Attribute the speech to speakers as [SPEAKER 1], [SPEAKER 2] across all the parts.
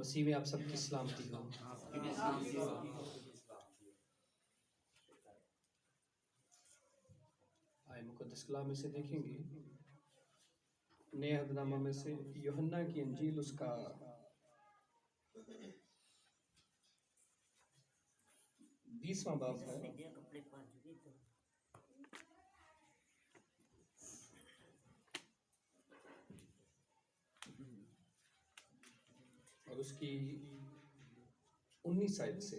[SPEAKER 1] मसीह में आप सबकी सलामती हो। आए मुकद्दस कलाम में से देखेंगे नए अहदनामा में से यूहन्ना की इंजील उसका 20वां बाब है। और उसकी 19 आयत से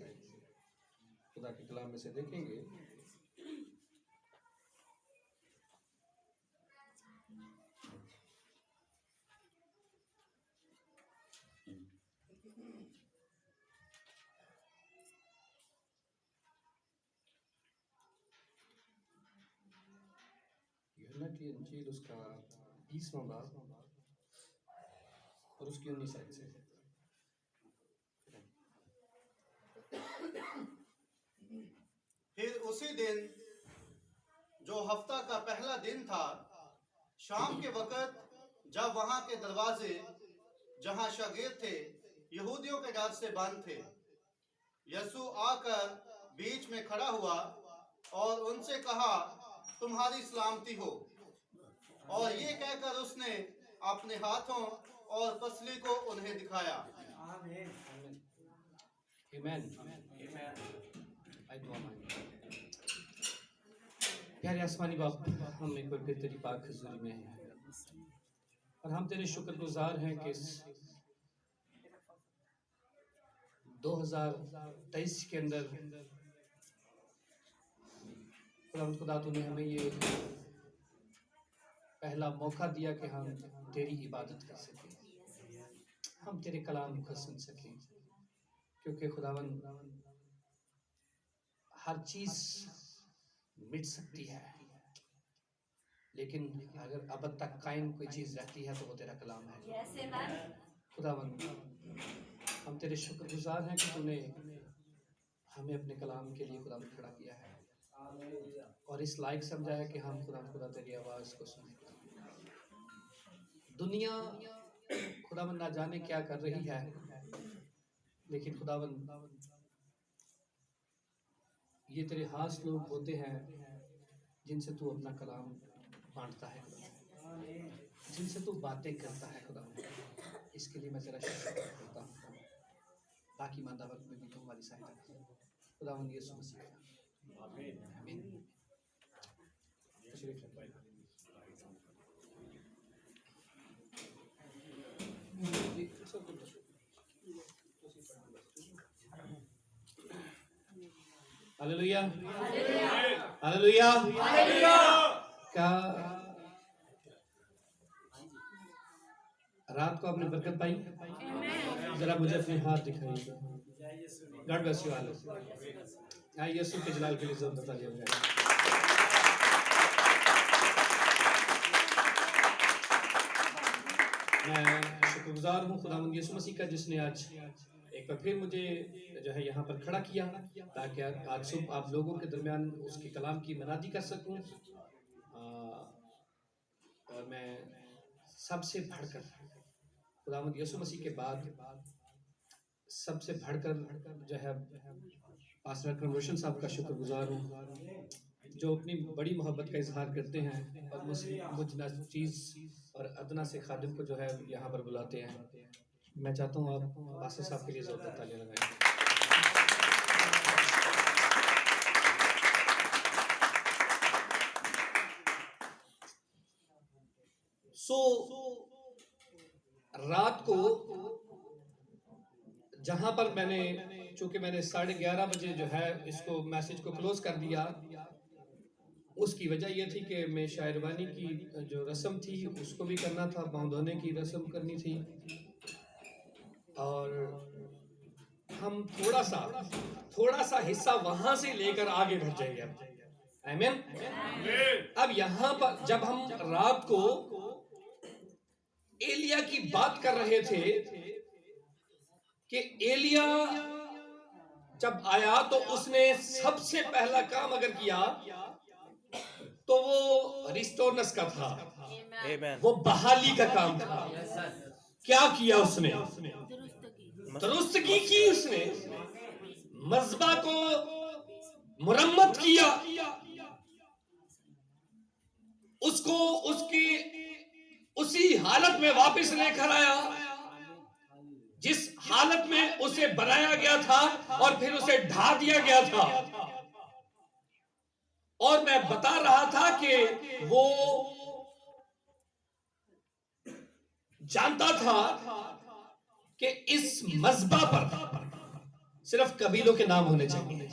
[SPEAKER 1] खुदा के कलाम में से देखेंगे यूहन्ना की इंजील उसका 20वां बाब और उसकी 19 आयत से।
[SPEAKER 2] फिर उसी दिन जो हफ्ता का पहला दिन था, शाम के वक्त जब वहां के दरवाजे जहां शागिर्द थे यहूदियों के डर से बंद थे, यसु आकर बीच में खड़ा हुआ और उनसे कहा, तुम्हारी सलामती हो। और ये कहकर उसने अपने हाथों और पसली को उन्हें दिखाया।
[SPEAKER 1] आमीन। प्यारे आसमानी बाप, हम एक बार फिर तेरी पाक हुज़ूरी में हैं और हम तेरे शुक्रगुजार हैं कि इस 2023 के अंदर खुदा तूने हमें ये पहला मौका दिया कि हम तेरी इबादत कर सकें, हम तेरे कलाम को सुन सकें, क्योंकि खुदावन हर चीज़ मिट सकती है, लेकिन अगर अब तक कायम कोई चीज़ रहती है तो वो तेरा कलाम है। खुदावन हम तेरे शुक्रगुजार हैं कि तूने हमें अपने कलाम के लिए खुदा खड़ा किया है और इस लायक समझा है कि हम खुदा तेरी आवाज़ को सुने। दुनिया खुदावन ना जाने क्या कर रही है, लेकिन खुदावन ये तेरे खास लोग होते हैं जिनसे तू अपना कलाम बांटता है, जिनसे तू बातें करता है। खुदावन इसके लिए मैं तेरा शुक्र करता हूँ। बाकी मांदा वक्त में भी तो हमारी सहायता कर खुदावन यीशु मसीह का आमीन। आमीन। Hallelujah, hallelujah, hallelujah. क्या रात को आपने बरकत पाई? जरा मुझे अपने हाथ दिखाइएगा। God bless you all. यीशु के जलाल के लिए जोर बता दिया जाए। मैं शुक्रगुजार हूँ खुदावंद यीशु मसीह का, जिसने आज एक बार फिर मुझे जो है यहाँ पर खड़ा किया ताकि आज सुबह आप लोगों के दरमियान उसके कलाम की मनादी कर सकूँ। और मैं सबसे बढ़कर खुदावंद यीशु मसीह के बाद सबसे बढ़कर जो है पास्टर अकरम रोशन साहब का शुक्रगुजार हूँ, जो अपनी बड़ी मोहब्बत का इजहार करते हैं और मुझ नाचीज़ और अदना से खादिम को जो है यहाँ पर बुलाते हैं। मैं चाहता हूँ आप पास्टर साहब के लिए ज़ोरदार तालियां लगाएं। रात को जहां पर चूंकि मैंने 11:30 बजे जो है इसको मैसेज को क्लोज कर दिया, उसकी वजह यह थी कि मैं शायरवानी की जो रस्म थी उसको भी करना था, पाँव धोने की रस्म करनी थी और हम थोड़ा सा हिस्सा वहां से लेकर आगे बढ़ जाएंगे। आमीन। अब यहाँ पर जब हम रात को एलिया की बात कर रहे थे कि एलिया जब आया तो उसने सबसे पहला काम अगर किया तो वो रिस्टोरनेस का था, वो बहाली का काम था। क्या किया उसने? दुरुस्तगी की उसने, मज़बा को मुरम्मत किया, उसको उसकी उसी हालत में वापस लेकर आया जिस हालत में उसे बनाया गया था, और फिर उसे ढा दिया गया था। और मैं बता रहा था कि वो जानता था कि इस मज़बा पर सिर्फ कबीलों के नाम होने चाहिए,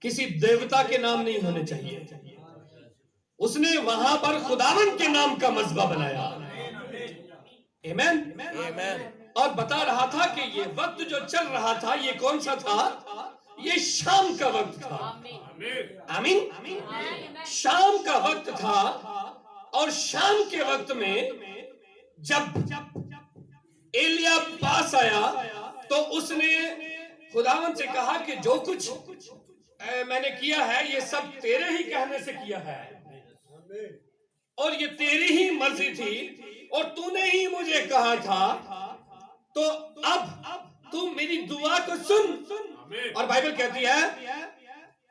[SPEAKER 1] किसी देवता के नाम नहीं होने चाहिए। उसने वहां पर खुदावंद के नाम का मज़बा बनाया। आमीन, आमीन। और बता रहा था कि ये वक्त जो चल रहा था, ये कौन सा था? ये शाम का वक्त था। आमीन। शाम का वक्त था, और शाम के वक्त में जब एलिया पास आया तो उसने खुदावंद से कहा कि जो कुछ मैंने किया है, ये सब तेरे ही कहने से किया है, और ये तेरी ही मर्जी थी, और तूने ही मुझे कहा था, तो अब तू मेरी दुआ को सुन। और बाइबल कहती है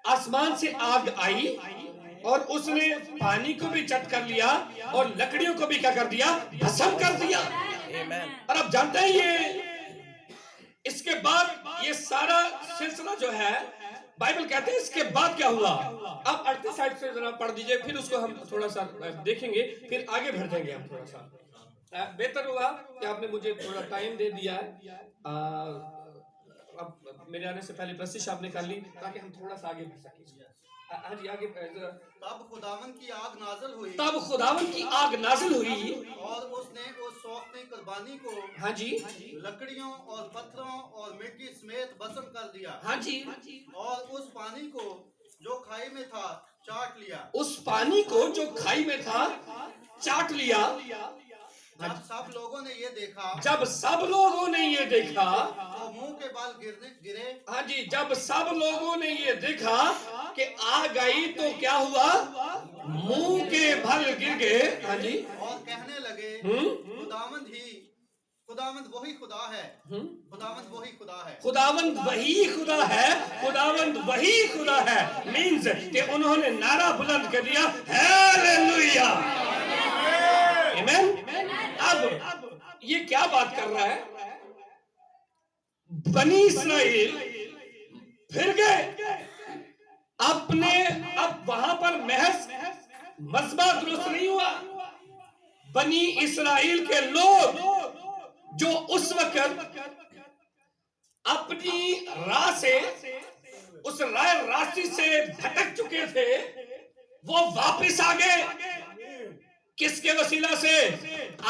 [SPEAKER 1] आसमान से आग आई और उसने पानी को भी चट कर लिया और लकड़ियों को भी क्या कर दिया? भस्म कर दिया। और अब जानते हैं ये, इसके बाद ये सारा सिलसिला जो है, बाइबल कहते हैं इसके बाद क्या हुआ। अब 38 साइड से जरा पढ़ दीजिए, फिर उसको हम थोड़ा सा देखेंगे, फिर आगे बढ़ जाएंगे हम थोड़ा सा। बेहतर हुआ कि आपने मुझे थोड़ा टाइम दे दिया है। अब मेरे आने से पहले प्रशिश आपने कर ली ताकि हम थोड़ा सा आगे बढ़ सकें। हाँ जी, आगे।
[SPEAKER 2] तब खुदावंद की आग नाज़िल हुई,
[SPEAKER 1] तब खुदावंद की आग नाज़िल हुई,
[SPEAKER 2] और उसने उस सौंपनी कुर्बानी को,
[SPEAKER 1] हाँ जी,
[SPEAKER 2] लकड़ियों और पत्थरों और मिट्टी समेत भस्म कर दिया,
[SPEAKER 1] हाँ जी,
[SPEAKER 2] और उस पानी को जो खाई में था चाट लिया।
[SPEAKER 1] उस पानी को जो खाई में था चाट लिया।
[SPEAKER 2] जब सब लोगों ने ये देखा,
[SPEAKER 1] जब सब लोगों ने ये देखा,
[SPEAKER 2] तो मुंह के बाल गिरे।
[SPEAKER 1] हाँ जी, जब सब लोगों ने ये देखा कि आग आई, तो क्या हुआ? मुंह के बाल गिर गए। हाँ जी,
[SPEAKER 2] और कहने लगे खुदावंद वही खुदा है, खुदावंद वही खुदा है,
[SPEAKER 1] खुदावंद वही खुदा है, खुदावंद वही खुदा है। मीन्स कि उन्होंने नारा बुलंद कर दिया, हालेलुया, आमीन। अब ये क्या बात कर रहा है? बनी इस्राएल फिर गए अपने, अब वहां पर महज मज़बा दुरुस्त नहीं हुआ। बनी इस्राएल के लोग जो उस वक्त अपनी राह से, उस रास्ते से भटक चुके थे, वो वापस आ गए। किसके वसीला से?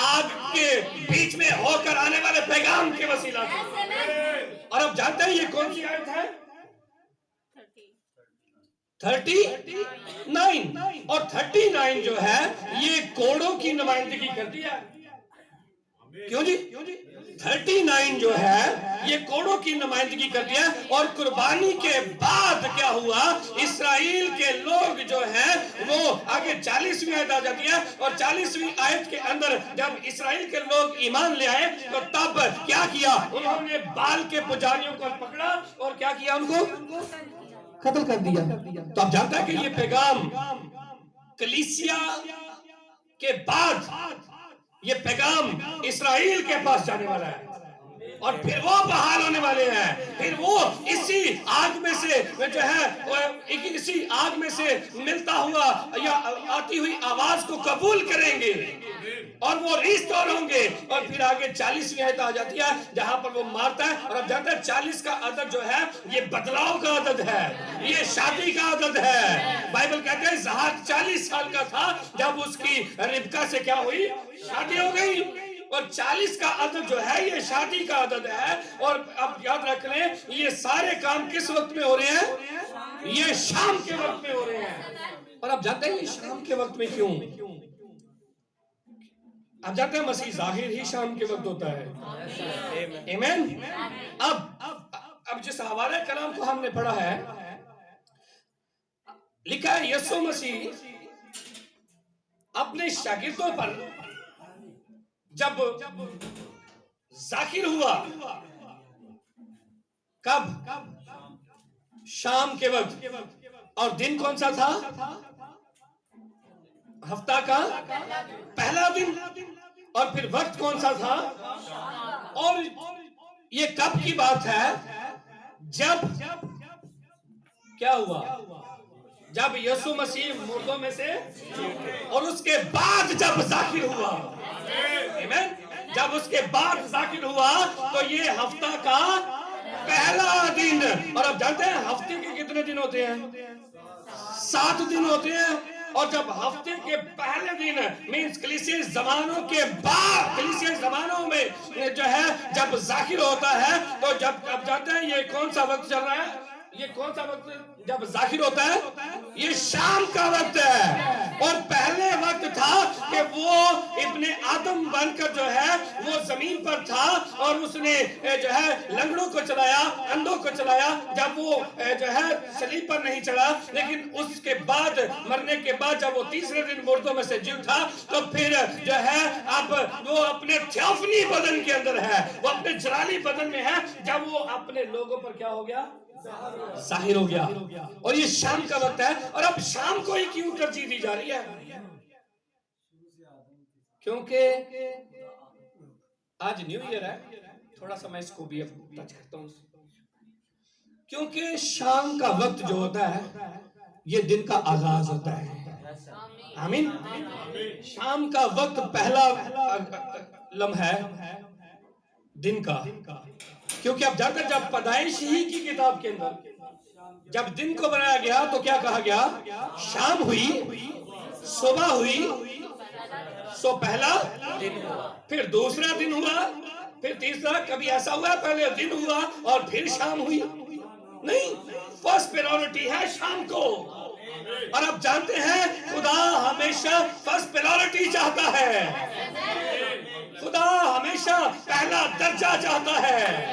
[SPEAKER 1] आग के बीच में होकर आने वाले पैगाम के वसीला से। और अब जानते हैं ये कौन सी आयत है? 39। और 39 जो है ये कोड़ों की नुमाइंदगी करती है। क्यों जी? 39 जो है ये कोड़ों की नुमाइंदगी करती है। और कुर्बानी के बाद क्या हुआ? इस्राएल के लोग जो हैं वो आगे 40वीं आयत आ जाती है, और 40वीं आयत के अंदर जब इस्राएल के लोग ईमान ले आए तो तब क्या किया? उन्होंने बाल के पुजारियों को पकड़ा और क्या किया? उनको कत्ल कर दिया। तो आप जानते हैं कि ये पैगाम कलीसिया के बाद ये पैगाम इस्राएल के पास जाने वाला है, और फिर वो बहाल होने वाले हैं। फिर वो इसी आग में से जो है, इसी आग में से मिलता हुआ या आती हुई आवाज को कबूल करेंगे और वो रिस्टोर होंगे। और फिर आगे 40वीं आयत आ जाती है जहां पर वो मारता है। और अब जानते हैं 40 का अदद जो है ये बदलाव का अदद है, ये शादी का अदद है। बाइबल कहते हैं ज़हार 40 साल का था जब उसकी रिबका से क्या हुई? शादी हो गई। और 40 का अदद जो है ये शादी का अदद है। और अब याद रख लें ये सारे काम किस वक्त में हो रहे हैं? ये शाम के वक्त में हो रहे हैं। और अब जानते हैं ये शाम के वक्त में क्यों? आप जानते हैं मसीह जाहिर ही शाम के वक्त होता है। आमीन। अब जिस हवाले कलाम को हमने पढ़ा है, लिखा है यीशु मसीह अपने शागिर्दों पर जब जाहिर हुआ कब? शाम के वक्त। और दिन कौन सा था? हफ्ता का पहला दिन। और फिर वक्त कौन सा था? और ये कब की बात है? जब क्या हुआ? जब यीशु मसीह मुर्दों में से, और उसके बाद जब जाकिर हुआ, आमीन, जब उसके बाद जाकिर हुआ, तो ये हफ्ता का पहला दिन। और अब जानते हैं हफ्ते के कितने दिन होते हैं? 7 दिन होते हैं। और जब हफ्ते के पहले दिन मीन्स कलीसिया जमानों के बाद, कलीसिया जमानों में जो है जब जाकिर होता है, तो जब अब जानते हैं ये कौन सा वक्त चल रहा है? ये कौन सा वक्त जब जाकिर होता है? ये शाम का वक्त है। और पहले वक्त था कि वो इब्ने आदम बनकर जो है वो जमीन पर था, और उसने जो है लंगड़ों को चलाया, अंधों को चलाया, जब वो जो है सलीब पर नहीं चढ़ा। लेकिन उसके बाद, मरने के बाद, जब वो तीसरे दिन मुर्दों में से जी उठा, तो फिर जो है अब वो अपने थियोफनी बदन के अंदर है, वो अपने जलाली बदन में है, जब वो अपने लोगों पर क्या हो गया? जाहिर हो गया। और ये शाम का वक्त है। और अब शाम को ही क्यों तरजीह दी जा रही है? क्योंकि आज न्यू ईयर है, थोड़ा सा मैं इसको भी अब टच करता हूं। क्योंकि शाम का वक्त जो होता है ये दिन का आगाज होता है। आमीन। शाम का वक्त पहला लम्हा है दिन का। क्योंकि आप जानते हैं जब पैदाइश ही की किताब के अंदर जब दिन को बनाया गया तो क्या कहा गया? शाम हुई, सुबह हुई, सो पहला दिन हुआ, फिर दूसरा दिन हुआ, फिर तीसरा। कभी ऐसा हुआ पहले दिन हुआ और फिर शाम हुई? नहीं, फर्स्ट प्रायोरिटी है शाम को। और आप जानते हैं खुदा हमेशा फर्स्ट प्रायोरिटी चाहता है। खुदा हमेशा पहला दर्जा चाहता है।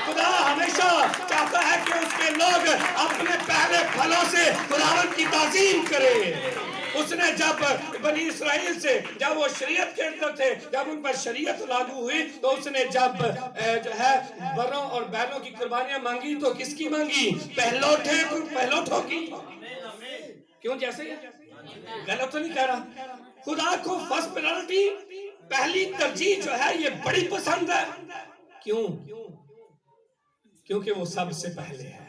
[SPEAKER 1] खुदा हमेशा चाहता है कि उसके लोग अपने पहले फलों से खुदावंद की ताज़ीम करें। उसने जब बनी इस्राएल से जब वो शरीयत के अंदर थे, जब उन पर शरीयत लागू हुई, तो उसने जब जो है बरों और बैलों की कुर्बानियां मांगी, तो किसकी मांगी? पहलोठों की। क्यों? जैसे गलत तो नहीं कह रहा। खुदा को फर्स्ट प्रायोरिटी, पहली तरजीह जो है ये बड़ी पसंद है। क्यों? क्योंकि वो सबसे पहले है।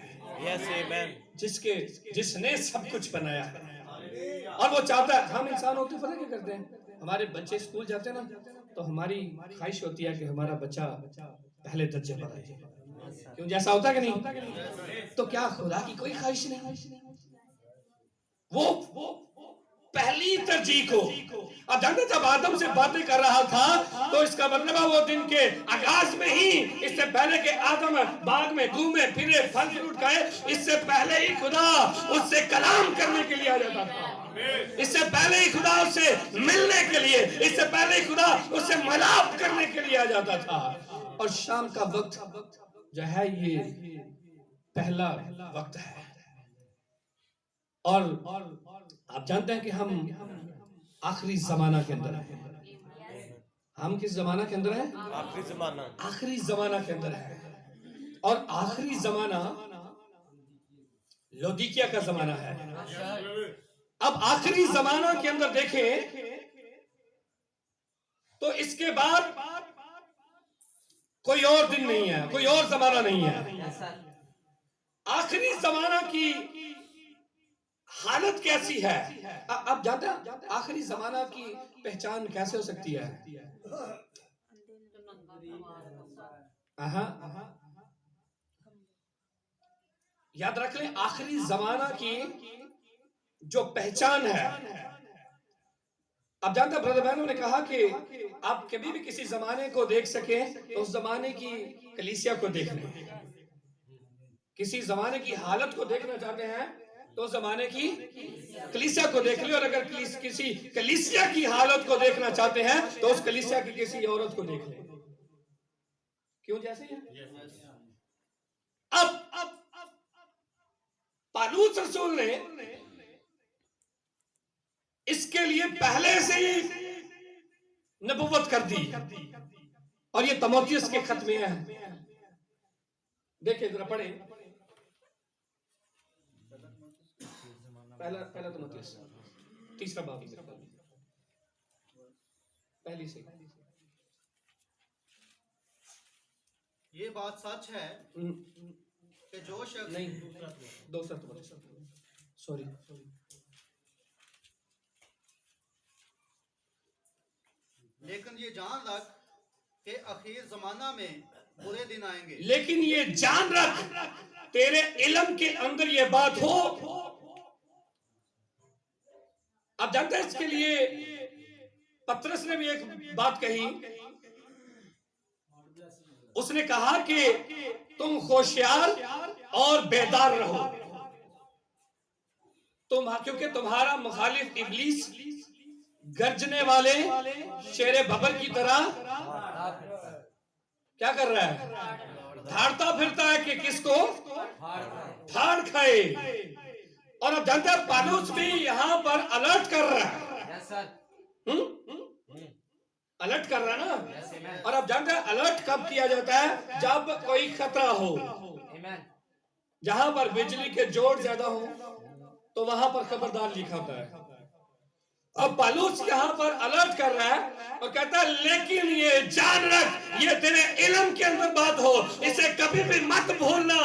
[SPEAKER 1] जिसने सब कुछ बनाया है। और वो चाहता है, हम इंसान होते पता क्या करते हैं? हमारे बच्चे स्कूल जाते हैं ना, तो हमारी ख्वाहिश होती है कि हमारा बच्चा पहले दर्जे पर आए। क्यों? जैसा होता है कि नहीं? तो क्या खुदा की कोई ख्वाहिश नहीं? वो पहली तरजीह को। अब जानते जब आदम से बातें कर रहा था, तो इसका मतलब है वो दिन के आगाज में ही, इससे पहले के आदम बाग में घूमे फिरे, फल फ्रूट खाए, इससे पहले ही खुदा उससे कलाम करने के लिए आ जाता था। इससे पहले ही खुदा उससे मिलने के लिए, इससे पहले ही खुदा उससे मिलाप करने के लिए आ जाता था। और शाम का वक्त जो है ये पहला वक्त है। और आप जानते हैं कि हम आखिरी जमाना के अंदर हैं। हम किस जमाना के अंदर हैं? आखिरी जमाना के अंदर है। और आखिरी जमाना लौदीकिया का जमाना है। अब आखिरी जमाना के अंदर देखें तो इसके बाद कोई और दिन नहीं है, कोई और जमाना नहीं है। आखिरी जमाना की हालत कैसी है? आप जानते हैं आखिरी जमाना की पहचान कैसे हो सकती है? याद रख लें, आखिरी जमाना की जो पहचान है। आप जानते हैं ब्रदर बहनों ने कहा कि आप कभी भी किसी जमाने को देख सके तो उस जमाने की कलीसिया को देख लें। किसी जमाने की हालत को देखना चाहते हैं तो जमाने की कलीसिया को देख ले। और अगर किसी कलीसिया की हालत को देखना चाहते हैं तो उस कलीसिया की किसी औरत को देख ले। क्यों? जैसे अब पौलुस रसूल ने इसके लिए पहले से ही नबुव्वत कर दी। और ये तीमुथियुस के खत में है। देखिए जरा पढ़े पहला तीमुथियुस तीसरा बाब पहली से।
[SPEAKER 2] ये बात सच है कि जो शख्स
[SPEAKER 1] नहीं दूसरा तीमुथियुस सॉरी
[SPEAKER 2] लेकिन ये जान रख कि आखिर जमाना में बुरे दिन आएंगे।
[SPEAKER 1] लेकिन ये जान रख तेरे इल्म के अंदर ये बात हो। अब जानते हैं इसके लिए पतरस ने भी एक बात कही। उसने कहा कि तुम होशियार और बेदार रहो क्योंकि तुम्हारा मुखालिफ इब्लीस गर्जने वाले शेरे बबर की तरह क्या कर रहा है, धाड़ता फिरता है कि किसको फाड़ खाए। और अब जानते हैं पौलुस भी यहां पर अलर्ट कर रहा है। अलर्ट कर रहा है ना। और अब जानते हैं अलर्ट कब किया जाता है, जब कोई खतरा हो। जहां पर बिजली के जोर ज्यादा हो तो वहां पर खबरदार लिखा होता है। अब पौलुस यहाँ पर अलर्ट कर रहा है और कहता है लेकिन ये जान रख, ये तेरे इल्म के अंदर बात हो, इसे कभी भी मत भूलना।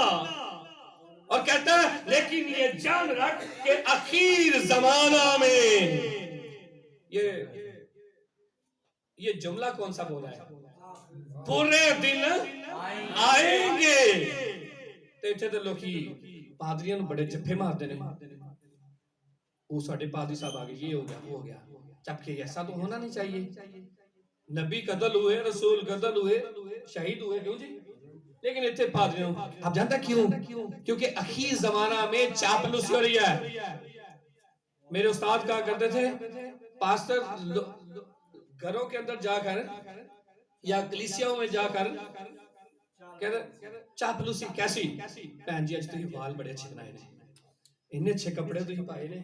[SPEAKER 1] और कहता है लेकिन ये जान रख कि आखिर जमाना में ये जुमला कौन सा बोला है, बुरे दिन आएंगे। तो इतने तो लोग पादरियों ने बड़े जफ्फे मारते ने, वो साढ़े पादरी साहब आ गए, ये हो गया वो हो गया, जबकि ऐसा तो होना नहीं चाहिए। नबी कत्ल हुए, रसूल कत्ल हुए, शहीद हुए, क्यों जी? लेकिन इतने पादरियों, आप जानता क्यों? क्योंकि आखिर जमाना में चापलूसी हो रही है। मेरे उस्ताद कहा करते थे, पास्टर घरों के अंदर जाकर या कलीसियाओं में जाकर कहते चापलूसी कैसी? भैन जी अज तुम बाल बड़े अच्छे बनाए ने, इन्ने अच्छे कपड़े तुम पाए ने,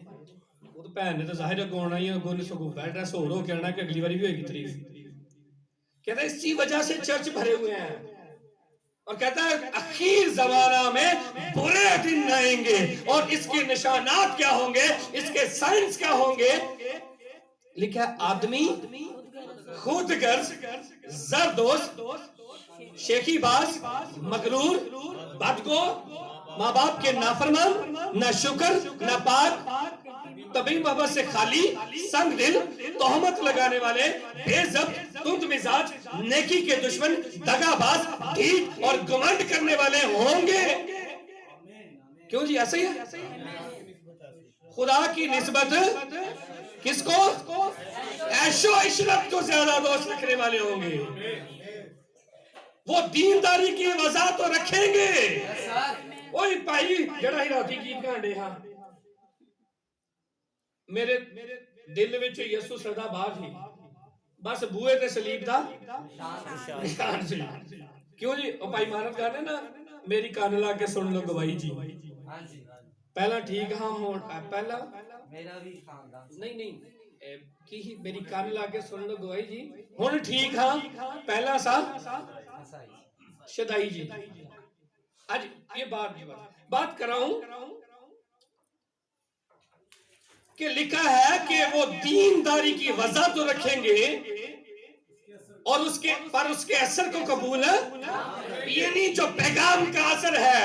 [SPEAKER 1] वो तो भैन ने तो जाहिर है आना ही है, सगों वेल ड्रेस हो के आना कि अगली बारी भी होगी तारीफ। कहता है इसी वजह से चर्च भरे हुए हैं। और कहता है आखिर जमाना में बुरे दिन आएंगे और इसके निशानात क्या होंगे, इसके साइंस क्या होंगे। लिखा है आदमी खुदगर्ज, जरदोस्त, शेखीबाज, मगरूर, बदगो, माँ बाप के नाफरमान, न शुक्र न पाक, तभी मोहब्बत से खाली, संग दिल, तोहमत लगाने वाले, बेइज्जत, तुंद मिजाज, नेकी के दुश्मन, दगाबाज, ढीठ और घमंड करने वाले होंगे। क्यों जी ऐसे ही है? खुदा की निस्बत किसको? ऐशो इशरत को ज्यादा दोस्त रखने वाले होंगे। वो दीनदारी की वजह तो रखेंगे। ओए भाई जड़ा ही राती गीत गांडे हां, मेरे दिल विच यसु सदा बाहर थी, बस बूए ते सलीब दा निशान सी। क्यों जी? ओ भाई महाराज गाने ना, मेरी कान ला के सुन लो गवाही जी। पहला ठीक हां होण पहला मेरा भी खानदान नहीं की मेरी कान ला के सुन लो गवाही जी, हुण ठीक हां पहला सा शदाई जी। आज ये बात कर रहा हूं कि लिखा है कि वो दीनदारी की वजह तो रखेंगे और उसके असर को कबूल है। ये नहीं जो पैगाम का असर है,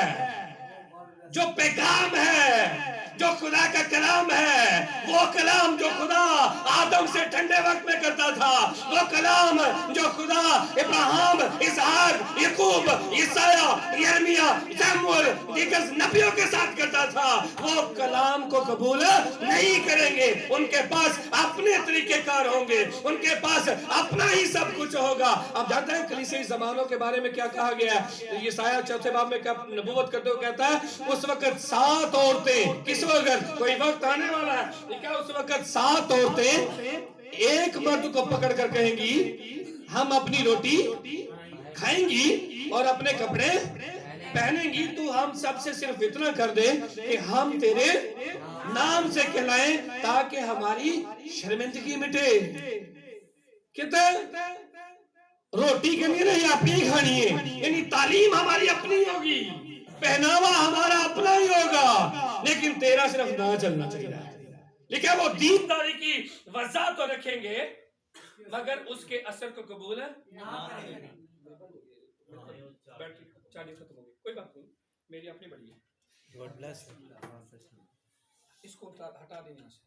[SPEAKER 1] जो पैगाम है, जो खुदा का कलाम है, वो कलाम जो खुदा आदम से ठंडे वक्त में करता था, वो कलाम जो खुदा इब्राहिम, इसहाक, याकूब, ईसाया, यिर्मयाह, शमूएल, दीगर नबियों के साथ करता था, वो कलाम को कबूल नहीं करेंगे। उनके पास अपने तरीकेकार होंगे, उनके पास अपना ही सब कुछ होगा। अब जानते हैं कलीसियाई ज़मानों के बारे में क्या कहा गया है? यशायाह 4 बाब में क्या नबूवत करते हुए कहता है, उस वक्त 7 औरतें, किस वक्त? कोई वक्त आने वाला है, क्या उस वक्त 7 औरतें एक मर्द को पकड़ कर कहेंगी हम अपनी रोटी खाएंगी और अपने कपड़े पहनेंगी, तू हम सबसे सिर्फ इतना कर दे कि हम तेरे नाम से कहलाएं ताकि हमारी शर्मिंदगी मिटे। कितने रोटी के लिए नहीं अपनी खानी है, यानी तालीम हमारी अपनी होगी, पहनावा हमारा अपना ही होगा, लेकिन तेरा सिर्फ ना चलना चाहिए। लिखा वो दीनदारी की वजह तो रखेंगे मगर उसके असर को कबूल ना करेंगे। बैटरी चार्जिंग खत्म हो गई, कोई बात नहीं, मेरी अपनी बड़ी है। God bless. इसको हटा दें यहाँ से।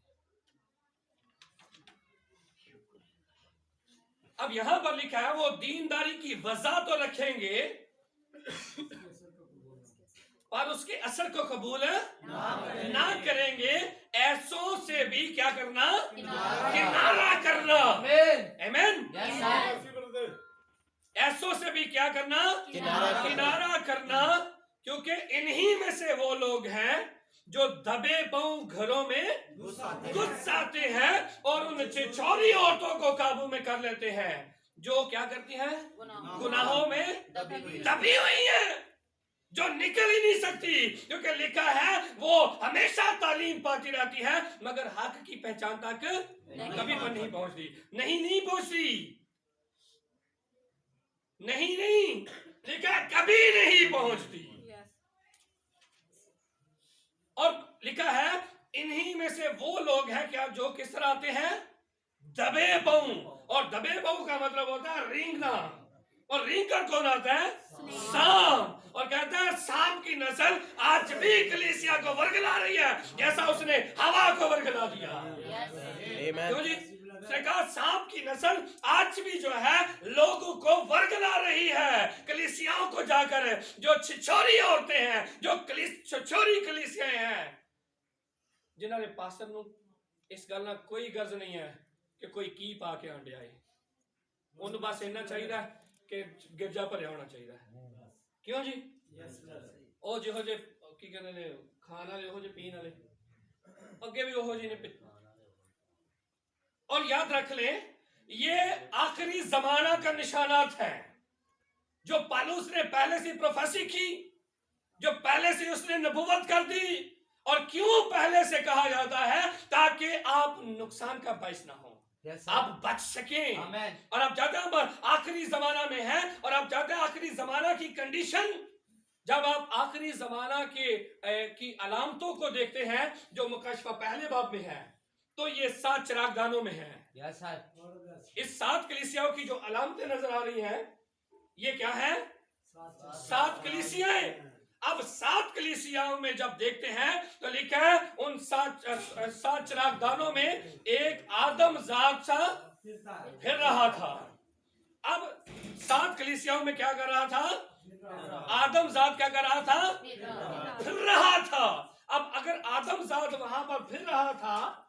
[SPEAKER 1] अब यहां पर लिखा है वो दीनदारी की वजह तो रखेंगे और उसके असर को कबूल ना करेंगे। ऐसों से भी क्या करना, किनारा करना। आमीन। ऐसों से भी क्या करना, किनारा करना, क्योंकि इन्हीं में से वो लोग हैं जो दबे पांव घरों में घुस जाते हैं और उन छिछोरी औरतों को काबू में कर लेते हैं जो क्या करती हैं, गुनाहों में दबी हुई हैं, जो निकल ही नहीं सकती, क्योंकि लिखा है वो हमेशा तालीम पाती रहती है मगर हक की पहचान तक कभी पर नहीं पहुंचती। नहीं पहुंचती, नहीं लिखा है कभी नहीं पहुंचती। और लिखा है इन्हीं में से वो लोग हैं क्या जो किस तरह आते हैं, दबे पांव। और दबे पांव का मतलब होता है रेंगना, और रेंग कर कौन आता है, सांप। और कहता है सांप की नस्ल आज भी कलीसिया को वर्गला रही है जैसा उसने हवा को वर्गला दिया। क्यों जी? उसने कहा सांप की नस्ल आज भी जो है लोगों को वर्गला रही है, कलीसियाओं को जाकर, जो छिछोरी औरतें हैं, जो छिछोरी कलीसियाएं हैं, जिन्होंने पास्टर नूं इस गल नाल कोई गर्ज नहीं है कि कोई की पा के आंडे आए, उन्हें बस इन्ना चाहिए कि गिरजा भरिया होना चाहिए। क्यों जी? ओ जिहो जे की कहते ने खाण वाले, ओहो जे पीण वाले, अगे भी ओहो जी ने। और याद रख ले ये आखिरी जमाना का निशानात है जो पौलुस ने पहले से प्रोफेसी की, जो पहले से उसने नबूवत कर दी। और क्यों पहले से कहा जाता है, ताकि आप नुकसान का बाइस ना हो, आप बच सकें। और आप जानते हैं आखिरी जमाना में है, और आप जानते हैं आखिरी जमाना की कंडीशन, जब आप आखिरी जमाना की अलामतों को देखते हैं जो मुकशफा पहले बाब में है, तो ये 7 चिरागदानों में है। इस 7 कलीसियाओं की जो अलामतें नजर आ रही हैं, ये क्या है, 7 कलीसियाएं। अब 7 कलीसियाओं में जब देखते हैं तो लिखा है उन 7 चिरागदानों में एक आदम जात सा फिर रहा था। अब 7 कलीसियाओं में क्या कर रहा था, आदम जात क्या कर रहा था, फिर रहा था। अब अगर आदम जात वहां पर फिर रहा था,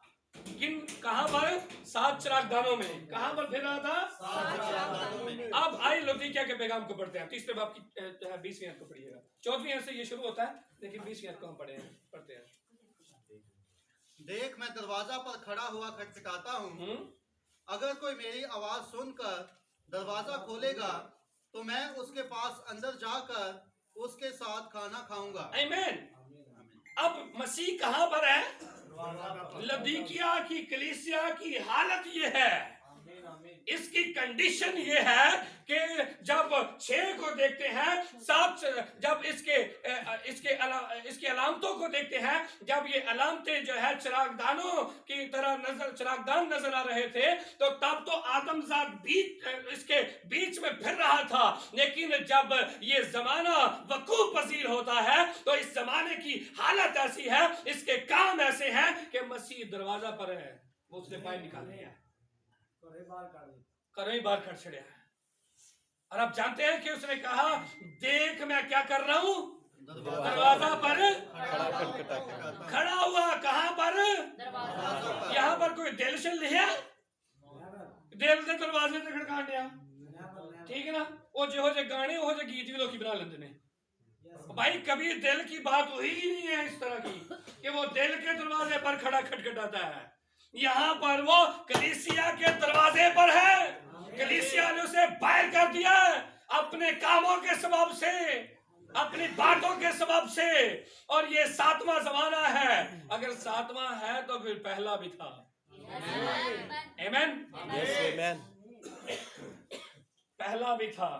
[SPEAKER 1] कहां पर, 7 चिरागदानों में, कहां पर फिर रहा था। अब आई लौदीकिया के पैगाम को पढ़ते हैं, 30वें बाब की 20वीं आयत को पढ़िएगा। 14वीं आयत से ये शुरू होता है, लेकिन 20वीं आयत को हम पढ़ते हैं।
[SPEAKER 2] देख मैं दरवाजा पर खड़ा हुआ खटखटाता हूँ, अगर कोई मेरी आवाज सुनकर दरवाजा खोलेगा तो मैं उसके पास अंदर जाकर उसके साथ खाना खाऊंगा। आमीन।
[SPEAKER 1] अब मसीह कहां पर है, लौदीकिया की कलीसिया की हालत ये है, इसकी कंडीशन ये है कि जब 6 को देखते हैं, 7 जब इसके अलामतों को देखते हैं, जब ये अलामतें जो है चिरागदानों की तरह चिरागदान नजर आ रहे थे, तो तब तो आदमजात इसके बीच में फिर रहा था। लेकिन जब ये जमाना वकूफ पजीर होता है तो इस जमाने की हालत ऐसी है, इसके काम ऐसे हैं कि मसीह दरवाजा पर है, वो उसने पाए निकाल लिया, करों ही बार खड़ छड़िया है। और आप जानते हैं कि उसने कहा देख मैं क्या कर रहा हूं, दरवाजा पर खड़ा हुआ। कहां पर, यहां पर कोई दिल से लिया, दिल के दरवाजे से खड़कान दिया, ठीक है ना। वो जो गाने वो गीत भी लोग बना लेते हैं भाई, कभी दिल की बात हुई ही नहीं है इस तरह की कि वो दिल के दरवाजे पर खड़ा खटखटाता है। यहाँ पर वो कलीसिया के दरवाजे पर है, कलीसिया ने उसे बाहर कर दिया अपने कामों के सबब से, अपनी बातों के सबब से। और ये 7वां जमाना है, अगर 7वां है तो फिर पहला भी था। आमीन।
[SPEAKER 3] पहला भी था।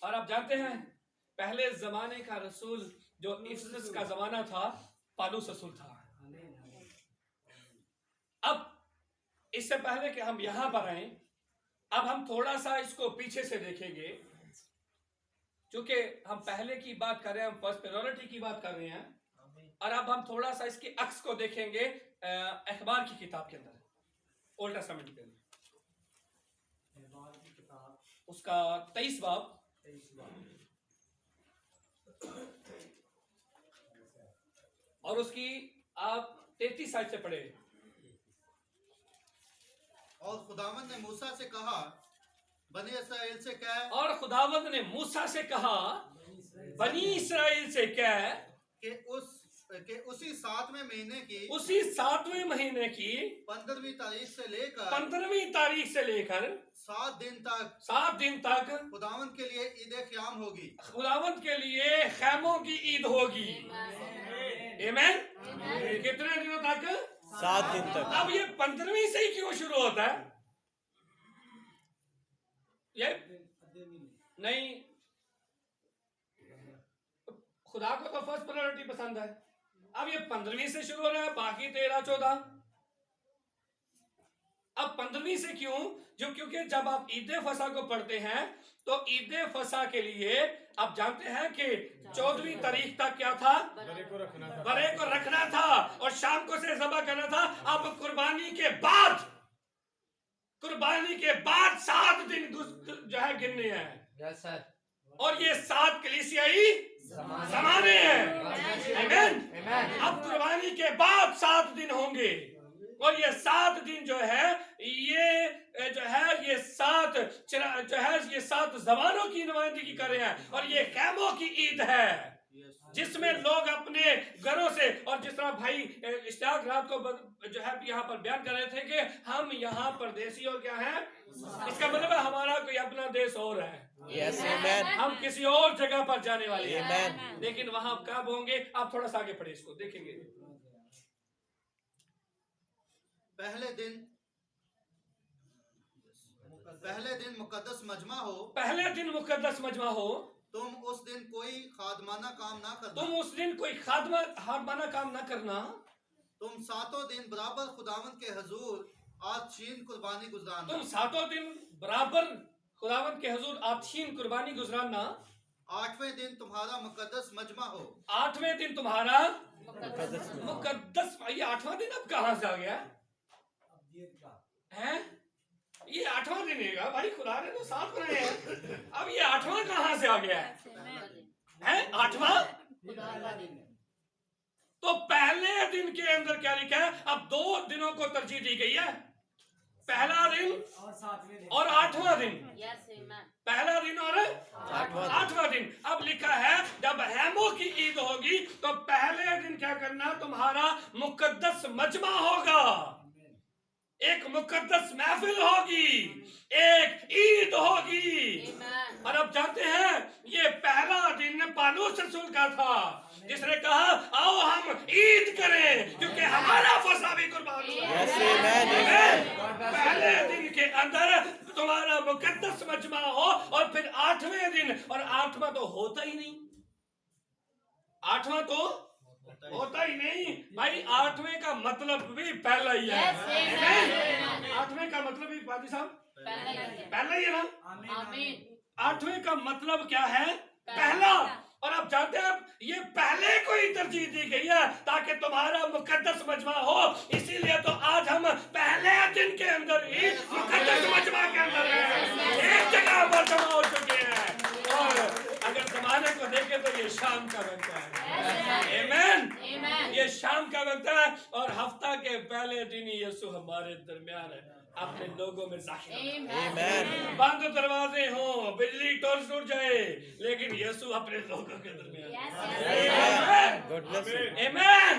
[SPEAKER 3] और आप जानते हैं पहले जमाने का रसूल जो इफिसस का जमाना था, पालूस रसूल था। अब इससे पहले कि हम यहां पर आए, अब हम थोड़ा सा इसको पीछे से देखेंगे, क्योंकि हम पहले की बात कर रहे हैं, हम फर्स्ट प्रायोरिटी की बात कर रहे हैं। और अब हम थोड़ा सा इसके अक्स को देखेंगे अखबार की किताब के अंदर, ओल्ड टेस्टामेंट के अंदर, उसका 23 बाब और उसकी आप 33 साइड से पढ़े।
[SPEAKER 2] और खुदावंद ने मूसा से कहा, बनी इस्राएल से कह,
[SPEAKER 3] और खुदावंद ने मूसा से कहा, बनी इस्राएल से कह
[SPEAKER 2] कि उसी 7वें महीने की,
[SPEAKER 3] उसी 7वें महीने की
[SPEAKER 2] 15वीं तारीख से लेकर
[SPEAKER 3] 15वीं तारीख से लेकर
[SPEAKER 2] 7 दिन तक
[SPEAKER 3] खुदावंद
[SPEAKER 2] के लिए ईद क़याम होगी।
[SPEAKER 3] खुदावंद के लिए खैमों की ईद होगी। आमीन। कितने दिनों तक?
[SPEAKER 4] 7 दिन तक।
[SPEAKER 3] अब ये 15वीं से ही क्यों शुरू होता है? ये नहीं, खुदा को तो फर्स्ट प्रायोरिटी पसंद है। अब ये 15वीं से शुरू हो रहा है, बाकी 13, 14। अब 15वीं से क्यों? जो क्योंकि जब आप ईद फसा को पढ़ते हैं तो ईद फसा के लिए आप जानते हैं कि 14वीं तारीख तक क्या था? बरे को रखना था और शाम को से ज़बह करना था। अब कुर्बानी के बाद 7 दिन जो है गिनने हैं। और ये 7 कलीसियाई ज़माने हैं। आमीन। अब कुर्बानी के बाद 7 दिन होंगे और ये 7 दिन जो है ये 7 ज़मानों की नुमाइंदगी कर रहे हैं। और ये खैमों की ईद है जिसमें लोग अपने घरों से, और जिस तरह भाई इश्तियाक रात को जो है यहाँ पर बयान कर रहे थे कि हम यहाँ परदेसी और क्या है, इसका मतलब है हमारा कोई अपना देश और है।
[SPEAKER 4] Yes, amen.
[SPEAKER 3] हम किसी और जगह पर जाने वाले हैं।
[SPEAKER 4] Amen.
[SPEAKER 3] लेकिन वहां कब होंगे? आप थोड़ा सा आगे पढ़े, इसको देखेंगे।
[SPEAKER 2] पहले दिन मुकद्दस मजमा हो।
[SPEAKER 3] पहले दिन मुकद्दस मजमा हो।
[SPEAKER 2] तुम उस दिन कोई खादमाना काम ना करना।
[SPEAKER 3] तुम उस दिन कोई खादमाना काम ना करना।
[SPEAKER 2] तुम 7 दिन बराबर खुदावंद के हुजूर आतशीन कुर्बानी गुजराना।
[SPEAKER 3] तुम 7 दिन बराबर खुदावंद के हुजूर आतशीन कुर्बानी गुजराना।
[SPEAKER 2] 8वें दिन तुम्हारा मुकद्दस मजमा हो।
[SPEAKER 3] 8वें दिन तुम्हारा मुकद्दस। ये 8वां दिन अब कहां से आ गया है? ये 8वां दिन है भाई, खुदा ने तो 7 बनाए हैं, अब ये 8वां कहां से आ गया है? 8वां। तो पहले दिन के अंदर क्या लिखा है? अब 2 दिनों को तरजीह दी गई है, पहला दिन और 8वां दिन। पहला दिन और 8वां दिन। अब लिखा है जब हैमों की ईद होगी तो पहले दिन क्या करना? तुम्हारा मुकद्दस मजमा होगा, एक मुकद्दस महफिल होगी, एक ईद होगी। और अब जानते हैं ये पहला दिन पालूस रसूल का था जिसने कहा आओ हम ईद करें क्योंकि हमारा फसा भी कुर्बानी है। पहले दिन के अंदर तुम्हारा मुकद्दस मजमा हो और फिर 8वें दिन, और 8वां तो होता ही नहीं, 8वां तो होता ही नहीं भाई। 8वें का मतलब भी पहला ही है। 8वें का मतलब भी पादी साहब पहला ही है ना। 8वें का मतलब क्या है? पहला। और आप जानते हैं ये पहले को ही तरजीह दी गई है ताकि तुम्हारा मुकद्दस मजमा हो। इसीलिए तो आज हम पहले दिन के अंदर ही मुकद्दस मजमा के अंदर एक जगह पर जमा हो चुके हैं। और अगर जमाने को देखें तो ये शाम का वक्त है। आमीन। ये शाम का वक्त है और हफ्ता के पहले दिन ही यीशु हमारे दरमियान है, अपने लोगों में जाहिर है। बंद दरवाजे हों, बिजली टॉर्च टूट जाए, लेकिन यीशु अपने लोगों के दरमियान है। आमीन।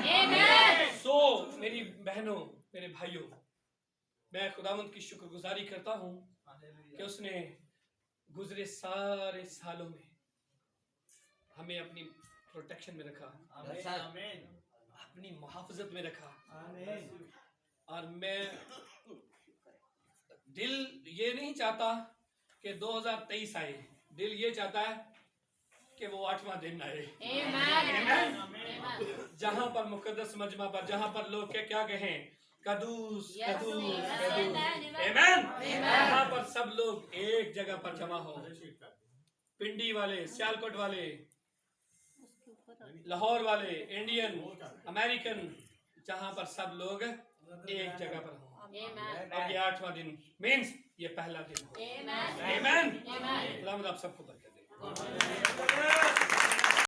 [SPEAKER 3] सो मेरी बहनों, मेरे भाइयों, मैं खुदावंद की शुक्रगुजारी करता हूँ कि उसने गुजरे सारे सालों में हमें अपनी प्रोटेक्शन में रखा, अपनी मुहाफजत में रखा। और मैं दिल ये नहीं चाहता कि 2023 आए, दिल ये चाहता है कि वो 8वां दिन आए। जहां पर मुकद्दस मजमा पर, जहां पर लोग क्या कहें, कदूस कदूस कदूस, आमीन, वहां पर सब लोग एक जगह पर जमा हो, पिंडी वाले, सियालकोट वाले, लाहौर वाले, इंडियन, अमेरिकन, जहां पर सब लोग एक जगह पर हो। और ये 8वां दिन मीन्स ये पहला दिन हो। आमीन। खुदा आप सबको बरकत दे।